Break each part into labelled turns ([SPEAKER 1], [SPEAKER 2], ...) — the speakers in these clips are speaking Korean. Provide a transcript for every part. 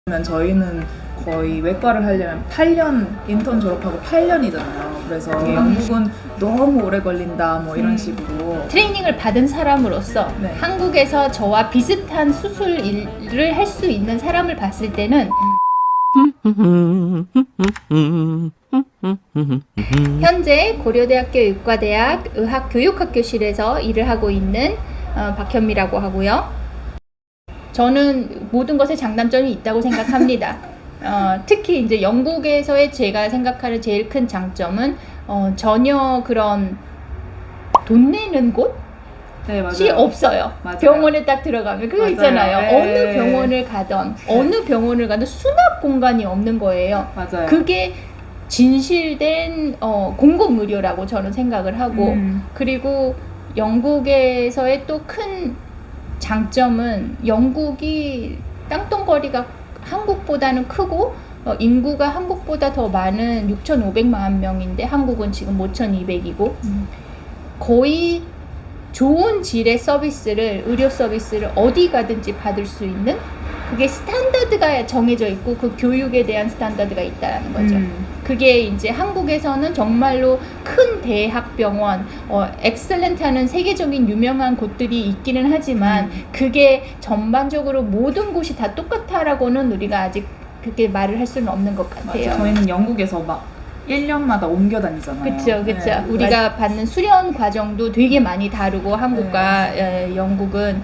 [SPEAKER 1] 그러면 저희는 거의 외과를 하려면 8년, 인턴 졸업하고 8년이잖아요. 그래서 영국은 너무 오래 걸린다 뭐 이런 식으로
[SPEAKER 2] 트레이닝을 받은 사람으로서
[SPEAKER 1] 네.
[SPEAKER 2] 한국에서 저와 비슷한 수술 일을 할 수 있는 사람을 봤을 때는 현재 고려대학교 의과대학 의학교육학교실에서 일을 하고 있는 박현미라고 하고요. 저는 모든 것에 장단점이 있다고 생각합니다. 특히 이제 영국에서의 제가 생각하는 제일 큰 장점은 전혀 그런 돈 내는 곳이
[SPEAKER 1] 네, 맞아요.
[SPEAKER 2] 없어요.
[SPEAKER 1] 맞아요.
[SPEAKER 2] 병원에 딱 들어가면 그거
[SPEAKER 1] 맞아요.
[SPEAKER 2] 있잖아요.
[SPEAKER 1] 네.
[SPEAKER 2] 어느 병원을 가던 어느 병원을 가든 수납 공간이 없는 거예요.
[SPEAKER 1] 맞아요.
[SPEAKER 2] 그게 진실된 공공의료라고 저는 생각을 하고 그리고 영국에서의 또 큰 장점은 영국이 땅덩어리가 한국보다는 크고 인구가 한국보다 더 많은 6,500만 명인데 한국은 지금 5,200이고 거의 좋은 질의 서비스를 의료 서비스를 어디 가든지 받을 수 있는 그게 스탠다드가 정해져 있고 그 교육에 대한 스탠다드가 있다는 거죠. 그게 이제 한국에서는 정말로 큰 대학병원, 엑셀런트하는 세계적인 유명한 곳들이 있기는 하지만 그게 전반적으로 모든 곳이 다 똑같다라고는 우리가 아직 그렇게 말을 할 수는 없는 것 같아요.
[SPEAKER 1] 맞아요. 저희는 영국에서 막 1년마다 옮겨 다니잖아요.
[SPEAKER 2] 그렇죠.
[SPEAKER 1] 네.
[SPEAKER 2] 우리가 받는 수련 과정도 되게 많이 다르고 한국과 영국은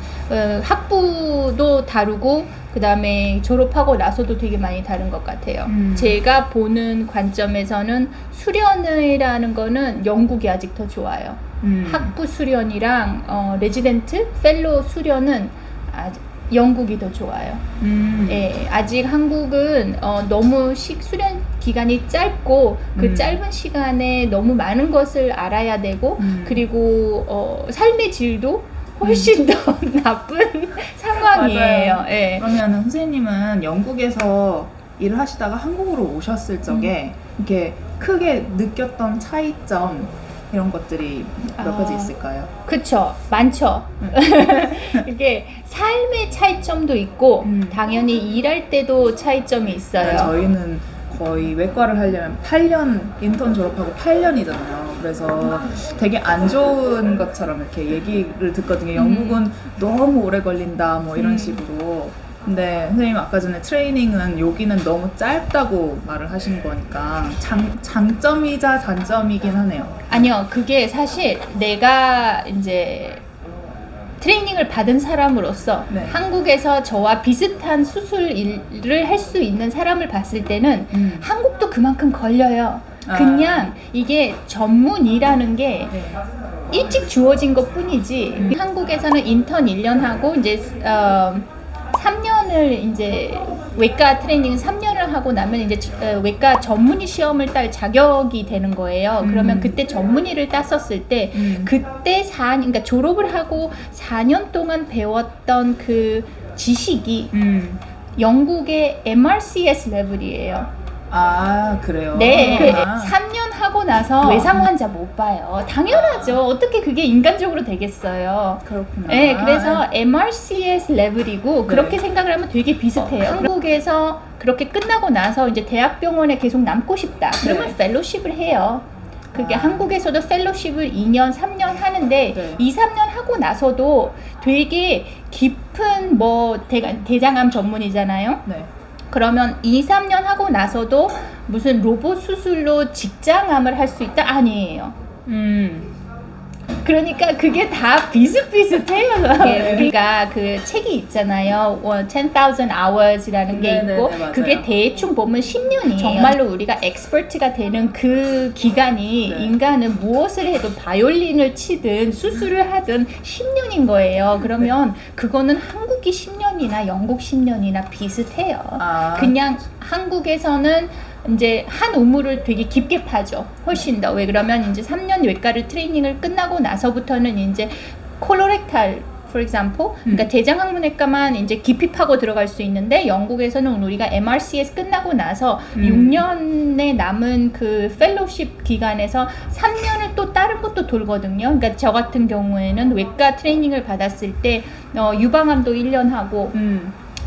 [SPEAKER 2] 학부도 다르고 그 다음에 졸업하고 나서도 되게 많이 다른 것 같아요. 제가 보는 관점에서는 수련이라는 거는 영국이 아직 더 좋아요. 학부 수련이랑 레지던트, 펠로우 수련은 영국이 더 좋아요. 예, 아직 한국은 너무 수련 기간이 짧고 그 짧은 시간에 너무 많은 것을 알아야 되고 그리고 삶의 질도 훨씬 더 나쁜 상황이에요. 예.
[SPEAKER 1] 그러면 선생님은 영국에서 일을 하시다가 한국으로 오셨을 적에 이렇게 크게 느꼈던 차이점 이런 것들이 몇 가지 있을까요?
[SPEAKER 2] 그쵸, 많죠. 이게 삶의 차이점도 있고 당연히 일할 때도 차이점이 있어요.
[SPEAKER 1] 저희는 거의 외과를 하려면 8년, 인턴 졸업하고 8년이잖아요. 그래서 되게 안 좋은 것처럼 이렇게 얘기를 듣거든요. 영국은 너무 오래 걸린다 뭐 이런 식으로. 근데 선생님 아까 전에 트레이닝은 여기는 너무 짧다고 말을 하신 거니까 장점이자 단점이긴 하네요.
[SPEAKER 2] 아니요, 그게 사실 내가 이제 트레이닝을 받은 사람으로서
[SPEAKER 1] 네.
[SPEAKER 2] 한국에서 저와 비슷한 수술 일을 할 수 있는 사람을 봤을 때는 한국도 그만큼 걸려요. 그냥 이게 전문이라는 게 일찍 주어진 것 뿐이지 한국에서는 인턴 1년 하고 이제 3년을 이제 외과 트레이닝 3년을 하고 나면 이제 외과 전문의 시험을 딸 자격이 되는 거예요. 그러면 그때 전문의를 땄었을 때 그때 그러니까 졸업을 하고 4년 동안 배웠던 그 지식이 영국의 MRCS 레벨이에요.
[SPEAKER 1] 아, 그래요?
[SPEAKER 2] 네, 3년 하고 나서 외상 환자 못 봐요. 당연하죠. 어떻게 그게 인간적으로 되겠어요.
[SPEAKER 1] 그렇구나.
[SPEAKER 2] 네, 그래서 MRCS 레벨이고 그렇게 생각을 하면 되게 비슷해요. 한국에서 그렇게 끝나고 나서 이제 대학병원에 계속 남고 싶다. 그러면 펠로십을 해요. 그게 한국에서도 펠로십을 2년, 3년 하는데 2, 3년 하고 나서도 되게 깊은 뭐 대장암 전문이잖아요.
[SPEAKER 1] 네.
[SPEAKER 2] 그러면 2, 3년 하고 나서도 무슨 로봇 수술로 직장암을 할 수 있다? 아니에요. 그러니까 그게 다 비슷비슷해요. 우리가 그 책이 있잖아요. 10,000 hours이라는 게 있고
[SPEAKER 1] 맞아요.
[SPEAKER 2] 그게 대충 보면 10년이에요. 정말로 우리가 엑스퍼트가 되는 그 기간이 인간은 무엇을 해도 바이올린을 치든 수술을 하든 10년인 거예요. 그러면 그거는 한국이 10년이나 영국 10년이나 비슷해요. 그냥 한국에서는 이제 한 우물을 되게 깊게 파죠. 훨씬 더. 왜 그러면 이제 3년 외과를 트레이닝을 끝나고 나서부터는 이제 콜로렉탈 for example, 그러니까 대장학문외과만 이제 깊이 파고 들어갈 수 있는데 영국에서는 우리가 MRCS 끝나고 나서 6년에 남은 그 펠로십 기간에서 3년을 또 다른 것도 돌거든요. 그러니까 저 같은 경우에는 외과 트레이닝을 받았을 때 유방암도 1년 하고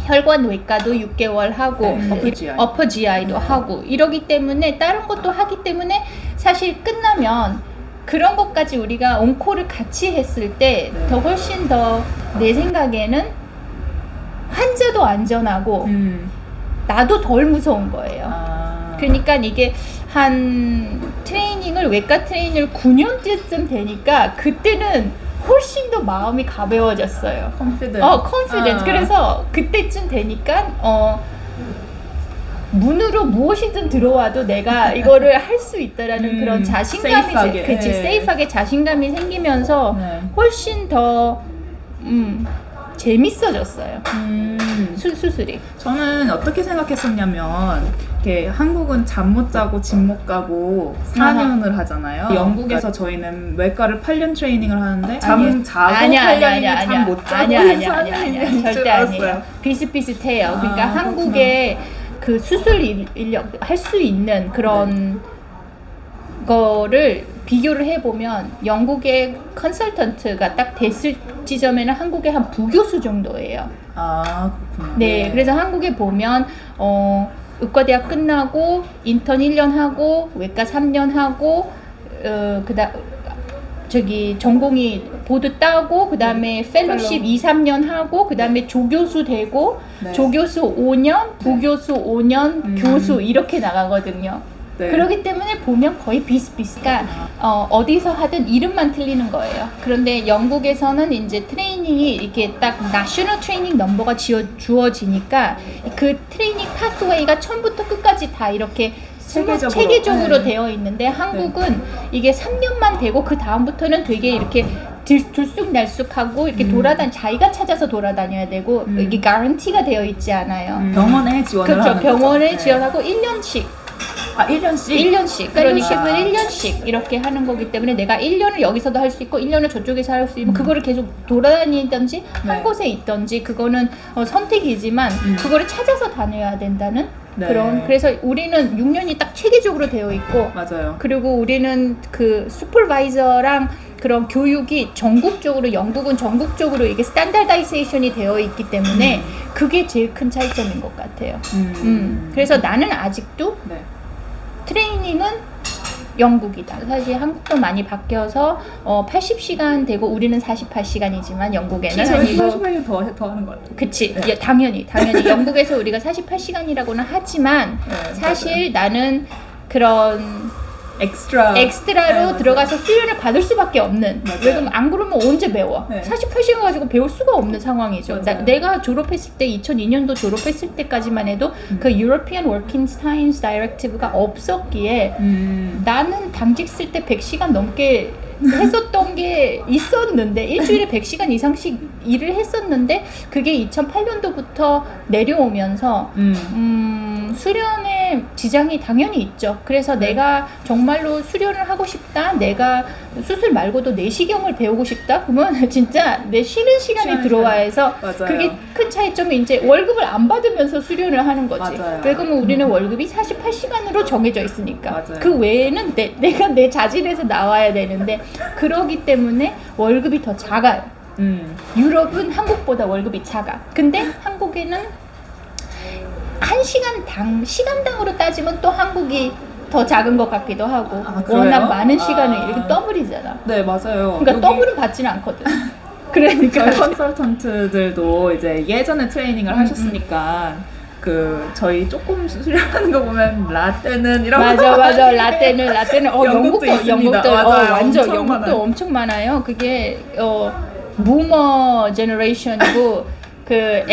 [SPEAKER 2] 혈관 외과도 6개월 하고
[SPEAKER 1] 네,
[SPEAKER 2] 어퍼 GI도 하고 이러기 때문에 다른 것도 하기 때문에 사실 끝나면 그런 것까지 우리가 온코를 같이 했을 때 더 훨씬 더 내 생각에는 환자도 안전하고 나도 덜 무서운 거예요. 그러니까 이게 한 트레이닝을 외과 트레이닝을 9년째쯤 되니까 그때는 훨씬 더 마음이 가벼워졌어요. confident. 그래서 그때쯤 되니까 문으로 무엇이든 들어와도 내가 이거를 할 수 있다라는 그런 자신감이 세이프하게 자신감이 생기면서 훨씬 더 재밌어졌어요. 수술이.
[SPEAKER 1] 저는 어떻게 생각했었냐면 이렇게 한국은 잠 못 자고 집 못 가고 4년을 하잖아요. 영국에서 저희는 외과를 8년 트레이닝을 하는데 잠 자고 8년이면 잠 못 자고
[SPEAKER 2] 아니야. 절대 아니에요. 비슷비슷해요. 그러니까 한국의 그 수술 인력 할 수 있는 그런 거를 비교를 해보면 영국의 컨설턴트가 딱 됐을 지점에는 한국의 한 부교수 정도예요.
[SPEAKER 1] 그렇구나.
[SPEAKER 2] 네, 그래서 한국에 보면 의과대학 끝나고 인턴 1년 하고 외과 3년 하고 전공이 보드 따고 그 다음에 펠로십 2-3년 하고 그 다음에 조교수 되고 조교수 5년, 부교수 5년, 교수 이렇게 나가거든요. 그렇기 때문에 보면 거의 비슷비슷한 어디서 하든 이름만 틀리는 거예요. 그런데 영국에서는 이제 트레이닝이 이렇게 딱 내셔널 트레이닝 넘버가 주어지니까 그 트레이닝 파스웨이가 처음부터 끝까지 다 이렇게 체계적으로 되어 있는데 한국은 이게 3년만 되고 그 다음부터는 되게 이렇게 들쑥날쑥하고 이렇게 자기가 찾아서 돌아다녀야 되고 이게 가런티가 되어 있지 않아요.
[SPEAKER 1] 병원에 지원을
[SPEAKER 2] 그렇죠.
[SPEAKER 1] 하는
[SPEAKER 2] 병원에
[SPEAKER 1] 거죠.
[SPEAKER 2] 지원하고 1년씩 1년씩 펠로십을 1년씩 이렇게 하는 거기 때문에 내가 1년을 여기서도 할 수 있고 1년을 저쪽에서 할 수 있고 그거를 계속 돌아다니든지 한 곳에 있든지 그거는 선택이지만 그거를 찾아서 다녀야 된다는 그래서 우리는 6년이 딱 체계적으로 되어 있고
[SPEAKER 1] 맞아요.
[SPEAKER 2] 그리고 우리는 그 슈퍼바이저랑 그런 교육이 전국적으로 영국은 전국적으로 이게 스탠다다이제이션이 되어 있기 때문에 그게 제일 큰 차이점인 것 같아요. 그래서 나는 아직도 트레이닝은 영국이다. 사실 한국도 많이 바뀌어서 80시간 되고 우리는 48시간이지만 영국에는
[SPEAKER 1] 저희 48시간 더 하는 것 같아요.
[SPEAKER 2] 그치. 예, 당연히 영국에서 우리가 48시간이라고는 하지만 사실 나는 그런 엑스트라로 들어가서 수련을 받을 수밖에 없는. 왜 그러면 안 그러면 언제 배워? 48시간 가지고 배울 수가 없는 상황이죠. 내가 졸업했을 때 2002년도 졸업했을 때까지만 해도 그 European Working Times Directive가 없었기에 나는 당직 쓸 때 100시간 넘게 했었던 게 있었는데 일주일에 100시간 이상씩 일을 했었는데 그게 2008년도부터 내려오면서 수련에 지장이 당연히 있죠. 그래서 내가 정말로 수련을 하고 싶다. 내가 수술 말고도 내시경을 배우고 싶다. 그러면 진짜 내 쉬는 시간에 들어와야 해서 그게 큰 차이점이 이제 월급을 안 받으면서 수련을 하는 거지. 왜 그러면 우리는 월급이 48시간으로 정해져 있으니까. 그 외에는 내가 내 자질에서 나와야 되는데 그러기 때문에 월급이 더 작아요. 유럽은 한국보다 월급이 작아. 근데 한국에는 시간당으로 따지면 또 한국이 더 작은 것 같기도 하고 워낙 많은 시간을 이렇게 더블이잖아.
[SPEAKER 1] 네, 맞아요.
[SPEAKER 2] 그러니까 더블은 받지는 않거든. 그러니까
[SPEAKER 1] 저희 컨설턴트들도 이제 예전에 트레이닝을 하셨으니까 저희 조금 수련하는 거 보면 라떼는 이런
[SPEAKER 2] 맞아 라떼는
[SPEAKER 1] 영국도 있습니다.
[SPEAKER 2] 완전
[SPEAKER 1] 엄청
[SPEAKER 2] 영국도
[SPEAKER 1] 많아요.
[SPEAKER 2] 엄청 많아요. 그게 부머 제너레이션이고 그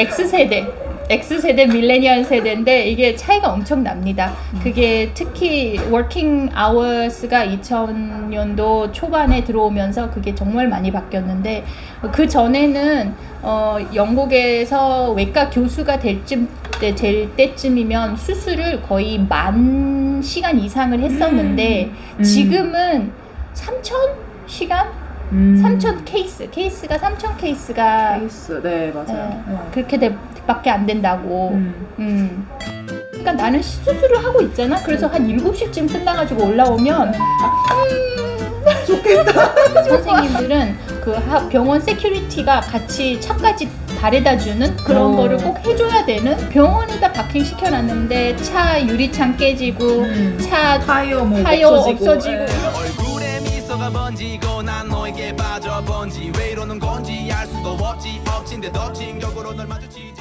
[SPEAKER 2] X세대 밀레니얼 세대인데 이게 차이가 엄청 납니다. 그게 특히 워킹 아워스가 2000년도 초반에 들어오면서 그게 정말 많이 바뀌었는데 그 전에는 영국에서 외과 교수가 될 때쯤이면 수술을 거의 10,000시간 이상을 했었는데 지금은 3,000시간? 3,000 케이스가 3,000 케이스가
[SPEAKER 1] 네, 맞아요.
[SPEAKER 2] 그렇게 밖에 안 된다고. 그러니까 나는 수술을 하고 있잖아. 그래서 한 7시쯤 끝나가지고 올라오면 좋겠다. 선생님들은 그 병원 세큐리티가 같이 차까지 바래다 주는 그런
[SPEAKER 1] 어.
[SPEAKER 2] 거를 꼭 해줘야 되는 병원에다 파킹시켜놨는데 차 유리창 깨지고 차
[SPEAKER 1] 타이어 뭐
[SPEAKER 2] 타이어
[SPEAKER 1] 없어지고.
[SPEAKER 2] 없어지고.
[SPEAKER 1] 예.
[SPEAKER 3] 얼굴에 미소가 번지고 난 너에게 빠져 번지 왜 이러는 건지 알 수도 없지 엎친 데 덮친 격으로 널 마주치지